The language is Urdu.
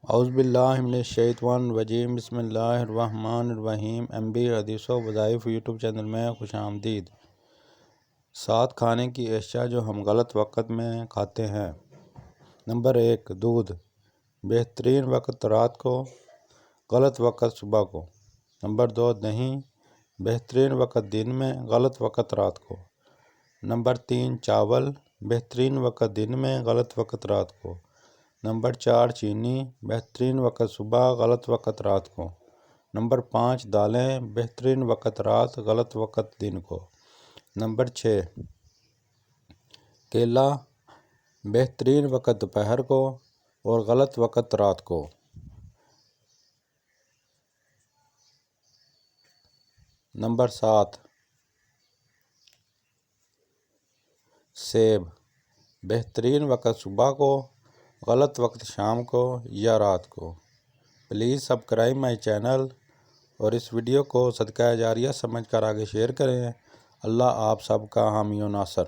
اعوذ باللہ من الشیطان الرجیم، بسم اللہ الرحمن الرحیم۔ MB حدیث و وظائف یوٹیوب چینل میں خوش آمدید۔ 7 کھانے کی اشیاء جو ہم غلط وقت میں کھاتے ہیں۔ نمبر 1، دودھ۔ بہترین وقت رات کو، غلط وقت صبح کو۔ نمبر 2، دہی۔ بہترین وقت دن میں، غلط وقت رات کو۔ نمبر 3، چاول۔ بہترین وقت دن میں، غلط وقت رات کو۔ نمبر 4، چینی۔ بہترین وقت صبح، غلط وقت رات کو۔ نمبر 5، دالیں۔ بہترین وقت رات، غلط وقت دن کو۔ نمبر 6، کیلا۔ بہترین وقت دوپہر کو اور غلط وقت رات کو۔ نمبر 7، سیب۔ بہترین وقت صبح کو، غلط وقت شام کو یا رات کو۔ پلیز سبسکرائب مائی چینل اور اس ویڈیو کو صدقہ جاریہ سمجھ کر آگے شیئر کریں۔ اللہ آپ سب کا حامی و ناصر۔